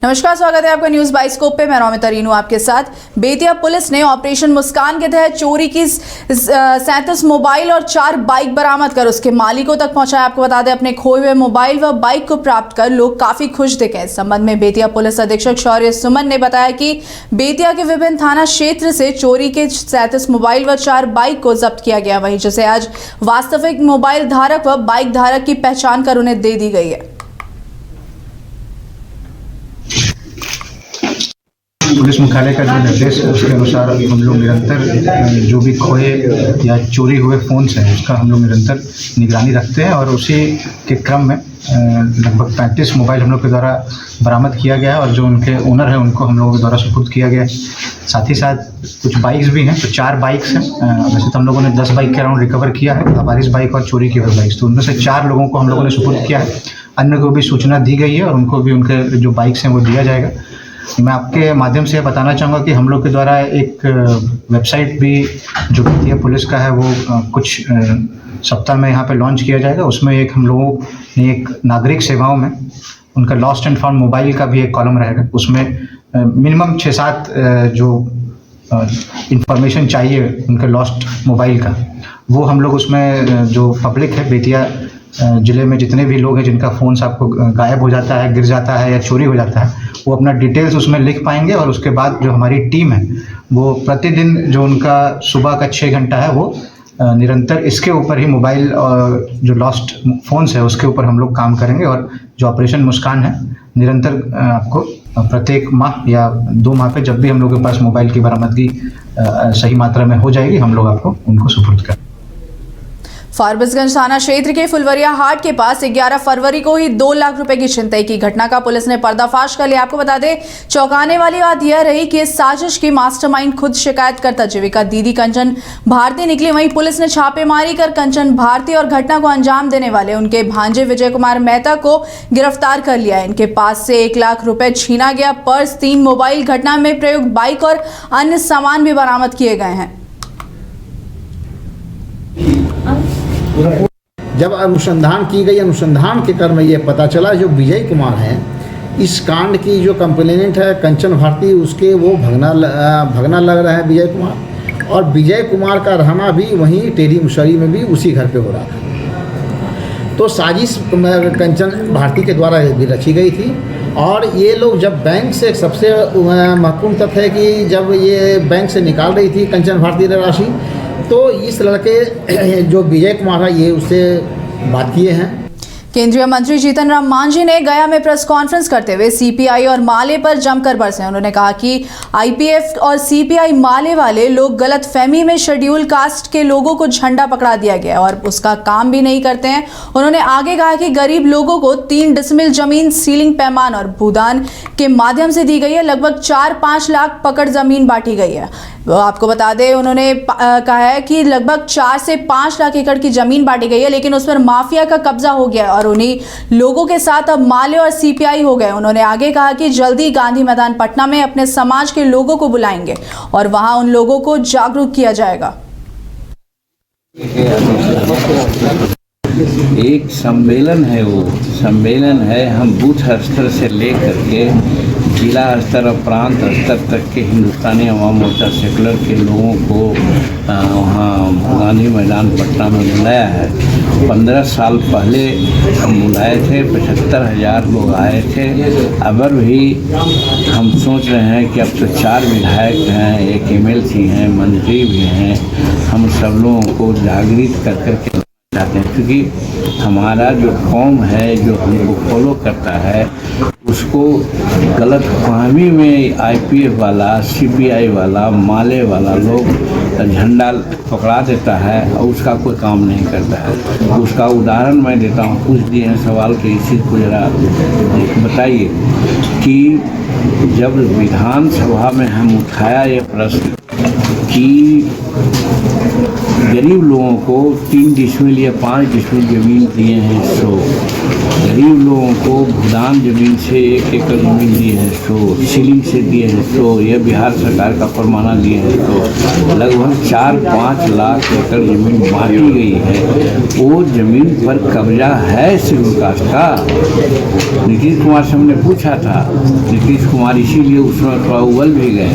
नमस्कार, स्वागत है आपका न्यूज बाइस्कोप पे। मैं रौमिता रीनू आपके साथ। बेतिया पुलिस ने ऑपरेशन मुस्कान के तहत चोरी की 37 मोबाइल और 4 बाइक बरामद कर उसके मालिकों तक पहुंचाया। आपको बता दें, अपने खोए हुए मोबाइल व बाइक को प्राप्त कर लोग काफी खुश दिखे। इस संबंध में बेतिया पुलिस अधीक्षक शौर्य सुमन ने बताया कि बेतिया के विभिन्न थाना क्षेत्र से चोरी के 37 मोबाइल व 4 बाइक को जब्त किया गया, वहीं जिसे आज वास्तविक मोबाइल धारक व बाइक धारक की पहचान कर उन्हें दे दी गई है। पुलिस मुख्यालय का जो निर्देश है उसके अनुसार हम लोग निरंतर जो भी खोए या चोरी हुए फ़ोन्स हैं उसका हम लोग निरंतर निगरानी रखते हैं और उसी के क्रम में लगभग 35 मोबाइल हम लोग के द्वारा बरामद किया गया है और जो उनके ओनर हैं उनको हम लोगों के द्वारा सुपुर्द किया गया है। साथ ही साथ कुछ बाइक्स भी हैं, तो 4 बाइक्स हैं। वैसे तो हम लोगों ने 10 बाइक के अराउंड रिकवर किया है, लावारिस बाइक और चोरी की हुई बाइक्स, तो उनमें से 4 लोगों को हम लोगों ने सुपुर्द किया है। अन्य को भी सूचना दी गई है और उनको भी उनके जो बाइक्स हैं वो दिया जाएगा। मैं आपके माध्यम से बताना चाहूँगा कि हम लोग के द्वारा एक वेबसाइट भी जो बेतिया पुलिस का है वो कुछ सप्ताह में यहाँ पे लॉन्च किया जाएगा। उसमें एक हम लोगों ने एक नागरिक सेवाओं में उनका लॉस्ट एंड फाउंड मोबाइल का भी एक कॉलम रहेगा। उसमें मिनिमम 6-7 जो इंफॉर्मेशन चाहिए उनके लॉस्ट मोबाइल का, वो हम लोग उसमें जो पब्लिक है बेतिया ज़िले में जितने भी लोग हैं जिनका फ़ोन आपको गायब हो जाता है, गिर जाता है या चोरी हो जाता है, वो अपना डिटेल्स उसमें लिख पाएंगे और उसके बाद जो हमारी टीम है वो प्रतिदिन जो उनका सुबह का 6 घंटा है वो निरंतर इसके ऊपर ही मोबाइल और जो लॉस्ट फ़ोन्स है उसके ऊपर हम लोग काम करेंगे। और जो ऑपरेशन मुस्कान है निरंतर आपको प्रत्येक माह या 2 माह पे जब भी हम लोग के पास मोबाइल की बरामदगी सही मात्रा में हो जाएगी हम लोग आपको उनको सुपुर्द करेंगे। फारबिसगंज थाना क्षेत्र के फुलवरिया हाट के पास 11 फरवरी को ही 2 लाख रुपए की छिनतई की घटना का पुलिस ने पर्दाफाश कर लिया। आपको बता दें, चौंकाने वाली बात यह रही कि इस साजिश की मास्टरमाइंड खुद शिकायतकर्ता जीविका दीदी कंचन भारती निकली। वहीं पुलिस ने छापेमारी कर कंचन भारती और घटना को अंजाम देने वाले उनके भांजे विजय कुमार मेहता को गिरफ्तार कर लिया। इनके पास से 1 लाख रुपए छीना गया, पर्स, 3 मोबाइल, घटना में प्रयुक्त बाइक और अन्य सामान भी बरामद किए गए हैं। जब अनुसंधान की गई, अनुसंधान के क्रम में ये पता चला जो विजय कुमार हैं, इस कांड की जो कंप्लेनेंट है कंचन भारती, उसके वो भगना लग रहा है विजय कुमार, और विजय कुमार का रहना भी वहीं टेढ़ी मुशहरी में भी उसी घर पे हो रहा था। तो साजिश कंचन भारती के द्वारा भी रची गई थी। और ये लोग जब बैंक से, सबसे महत्वपूर्ण तथ्य है कि जब ये बैंक से निकाल रही थी कंचन भारती राशि, तो इस लड़के जो विजय कुमार है ये उससे बात किए हैं। केंद्रीय मंत्री जीतन राम मांझी ने गया में प्रेस कॉन्फ्रेंस करते हुए सीपीआई और माले पर जमकर बरसे। उन्होंने कहा कि आईपीएफ और सीपीआई माले वाले लोग गलत फहमी में शेड्यूल कास्ट के लोगों को झंडा पकड़ा दिया गया और उसका काम भी नहीं करते हैं। उन्होंने आगे कहा कि गरीब लोगों को 3 डिसमिल जमीन सीलिंग पैमान और भूदान के माध्यम से दी गई है। लगभग 4-5 लाख पकड़ जमीन बांटी गई है। आपको बता दें, उन्होंने कहा है कि लगभग 4 से 5 लाख एकड़ की जमीन बांटी गई है, लेकिन उस पर माफिया का कब्जा हो गया और उन्हीं लोगों के साथ अब माले और सीपीआई हो गए। उन्होंने आगे कहा कि जल्दी गांधी मैदान पटना में अपने समाज के लोगों को बुलाएंगे और वहां उन लोगों को जागरूक किया जाएगा। एक सम्मेलन है, वो सम्मेलन है, हम बूथ स्तर से लेकर के जिला स्तर और प्रांत स्तर तक के हिंदुस्तानी अवाम मोर्चा सेकुलर के लोगों को वहाँ गांधी मैदान पटना में बुलाया है। 15 साल पहले हम बुलाए थे, 75,000 लोग आए थे। अगर भी हम सोच रहे हैं कि अब तो 4 विधायक हैं, 1 MLC हैं, मंत्री भी हैं, हम सब लोगों को जागृत कर करके चाहते हैं, क्योंकि हमारा जो कौम है जो हमको फॉलो करता है उसको गलत फहमी में आईपीएफ वाला, सीपीआई वाला, माले वाला लोग झंडा पकड़ा देता है और उसका कोई काम नहीं करता है। उसका उदाहरण मैं देता हूँ। कुछ दिए हैं सवाल के, इसी को जरा बताइए कि जब विधानसभा में हम उठाया ये प्रश्न कि गरीब लोगों को 3 डिसमिल या 5 डिसमिल जमीन दिए हैं, गरीब लोगों को भूदान जमीन से 1 एकड़ जमीन दी है तो सीलिंग से दिए हैं तो यह बिहार सरकार का परमाना दिए हैं तो लगभग 4-5 लाख एकड़ जमीन बांटी गई है। वो जमीन पर कब्जा है शेड्यूल कास्ट का। नीतीश कुमार से हमने पूछा था, नीतीश कुमार इसीलिए उस समय थोड़ा उबल भी गए।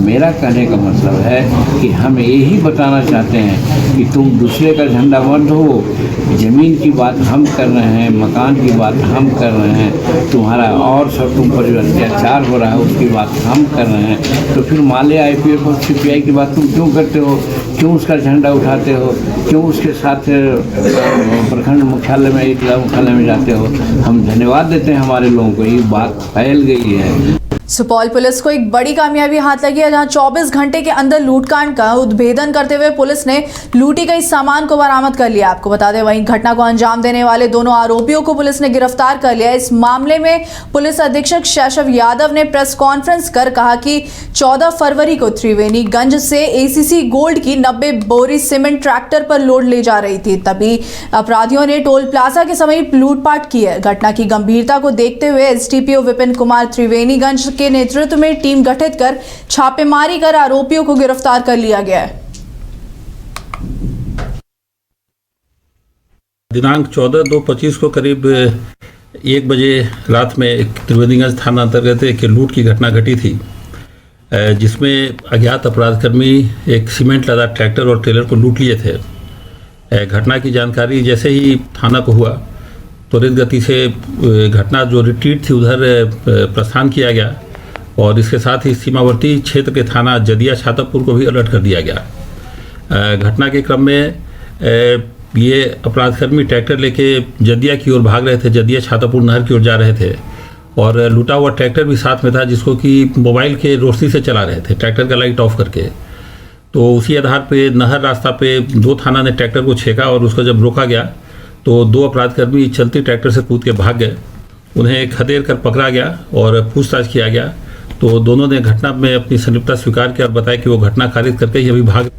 मेरा कहने का मतलब है कि हम यही बताना चाहते हैं कि तुम दूसरे का झंडा मत हो, ज़मीन की बात हम कर रहे हैं, मकान की बात हम कर रहे हैं, तुम्हारा और सब तुम पर जो अत्याचार हो रहा है उसकी बात हम कर रहे हैं। तो फिर माले IPF और CPI की बात तुम क्यों करते हो, क्यों उसका झंडा उठाते हो, क्यों उसके साथ प्रखंड मुख्यालय में, जिला मुख्यालय में जाते हो। हम धन्यवाद देते हैं हमारे लोगों को, ये बात फैल गई है। सुपौल पुलिस को एक बड़ी कामयाबी हाथ लगी है, जहां 24 घंटे के अंदर लूटकांड का उद्भेदन करते हुए पुलिस ने लूटी गई सामान को बरामद कर लिया। आपको बता दें, वहीं घटना को अंजाम देने वाले दोनों आरोपियों को पुलिस ने गिरफ्तार कर लिया। इस मामले में पुलिस अधीक्षक शैशव यादव ने प्रेस कॉन्फ्रेंस कर कहा कि 14 फरवरी को त्रिवेणीगंज से ACC गोल्ड की 90 बोरी सीमेंट ट्रैक्टर पर लोड ले जा रही थी, तभी अपराधियों ने टोल प्लाजा के समीप लूटपाट की है। घटना की गंभीरता को देखते हुए SDPO विपिन कुमार त्रिवेणीगंज के नेतृत्व में टीम गठित कर छापेमारी कर आरोपियों को गिरफ्तार कर लिया गया है। दिनांक 14/2/25 को करीब 1 बजे रात में एक त्रिवेणीगंज थाना अंतर्गत एक लूट की घटना घटी थी, जिसमें अज्ञात अपराधकर्मी एक सीमेंट लदा ट्रैक्टर और ट्रेलर को लूट लिए थे। घटना की जानकारी जैसे ही थाना को हुआ, त्वरित गति से घटना जो रिट्रीट थी उधर प्रस्थान किया गया और इसके साथ ही सीमावर्ती क्षेत्र के थाना जदिया छातापुर को भी अलर्ट कर दिया गया। घटना के क्रम में ये अपराधकर्मी ट्रैक्टर लेके जदिया की ओर भाग रहे थे, जदिया छातापुर नहर की ओर जा रहे थे और लूटा हुआ ट्रैक्टर भी साथ में था, जिसको कि मोबाइल के रोशनी से चला रहे थे, ट्रैक्टर का लाइट ऑफ करके। तो उसी आधार पे नहर रास्ता पे 2 थाना ने ट्रैक्टर को छेका और उसको जब रोका गया तो 2 अपराधकर्मी चलती ट्रैक्टर से कूद के भाग गए। उन्हें खदेड़ कर पकड़ा गया और पूछताछ किया गया तो दोनों ने घटना में अपनी संलिप्तता स्वीकार की और बताया कि वो घटना खारिज करके ही अभी भाग।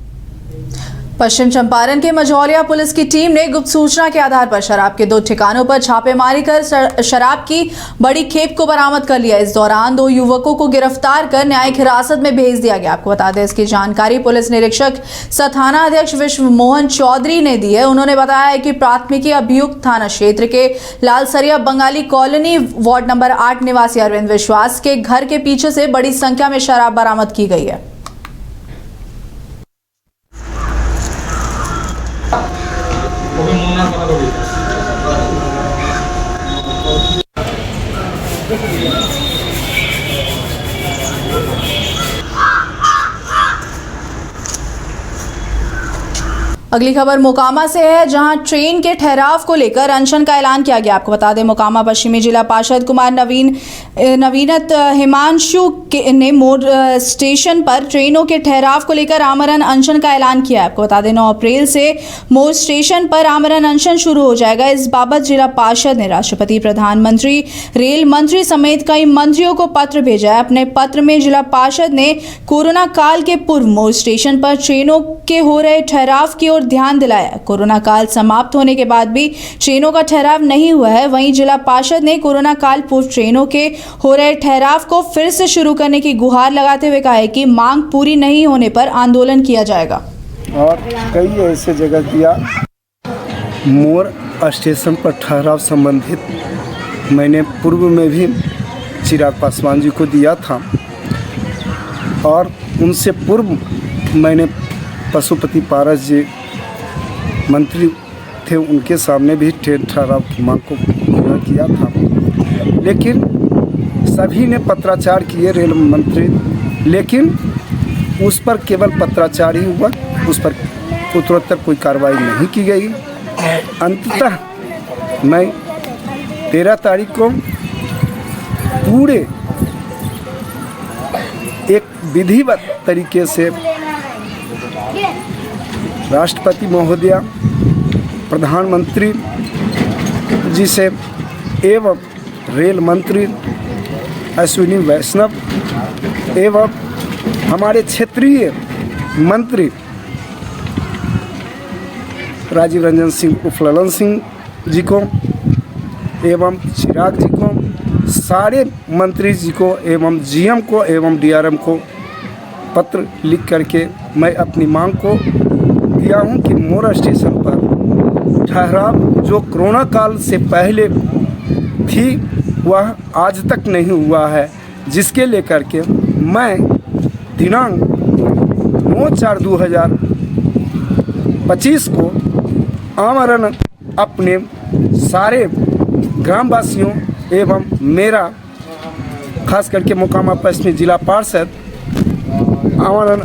पश्चिम चंपारण के मझौलिया पुलिस की टीम ने गुप्त सूचना के आधार पर शराब के 2 ठिकानों पर छापेमारी कर शराब की बड़ी खेप को बरामद कर लिया। इस दौरान 2 युवकों को गिरफ्तार कर न्यायिक हिरासत में भेज दिया गया। आपको बता दें, इसकी जानकारी पुलिस निरीक्षक सह थाना अध्यक्ष विश्व मोहन चौधरी ने दी है। उन्होंने बताया है कि प्राथमिकी अभियुक्त थाना क्षेत्र के लालसरिया बंगाली कॉलोनी वार्ड नंबर 8 निवासी अरविंद विश्वास के घर के पीछे से बड़ी संख्या में शराब बरामद की गई है। अगली खबर मोकामा से है, जहां ट्रेन के ठहराव को लेकर अनशन का ऐलान किया गया। आपको बता दें, मोकामा पश्चिमी जिला पार्षद कुमार नवीनत हिमांशु ने मोर स्टेशन पर ट्रेनों के ठहराव को लेकर आमरण अनशन का ऐलान किया है। आपको बता दें, 9 अप्रैल से मोर स्टेशन पर आमरण अनशन शुरू हो जाएगा। इस बाबत जिला पार्षद ने राष्ट्रपति, प्रधानमंत्री, रेल मंत्री समेत कई मंत्रियों को पत्र भेजा है। अपने पत्र में जिला पार्षद ने कोरोना काल के पूर्व मोर स्टेशन पर ट्रेनों के हो रहे ठहराव की ओर ध्यान दिलाया। कोरोना काल समाप्त होने के बाद भी ट्रेनों का ठहराव नहीं हुआ है। वहीं जिला पार्षद ने कोरोना काल पूर्व ट्रेनों के हो रहे ठहराव को फिर से शुरू करने की गुहार लगाते हुए कहा है कि मांग पूरी नहीं होने पर आंदोलन किया जाएगा। और कई ऐसे जगह किया। मोर स्टेशन पर ठहराव संबंधित मैंने पूर्व में भी चिराग पासवान जी को दिया था और उनसे पूर्व मैंने पशुपति पारस जी मंत्री थे, उनके सामने भी ट्रेन ठहराव की मांग को पूरा किया था, लेकिन सभी ने पत्राचार किए रेल मंत्री, लेकिन उस पर केवल पत्राचार ही हुआ, उस पर उत्तरोत्तर कोई कार्रवाई नहीं की गई। अंततः मैं 13 तारीख को पूरे एक विधिवत तरीके से राष्ट्रपति महोदया, प्रधानमंत्री जी से एवं रेल मंत्री अश्विनी वैष्णव एवं हमारे क्षेत्रीय मंत्री राजीव रंजन सिंह उर्फ ललन सिंह जी को एवं चिराग जी को, सारे मंत्री जी को एवं जीएम को एवं डीआरएम को पत्र लिख करके मैं अपनी मांग को दिया हूं कि मोरा स्टेशन पर ठहराव जो कोरोना काल से पहले थी वह आज तक नहीं हुआ है, जिसके लेकर के मैं दिनांक 9/4/2025 को आमरण अपने सारे ग्रामवासियों एवं मेरा खास करके मोकामा पश्चिमी जिला पार्षद आमरण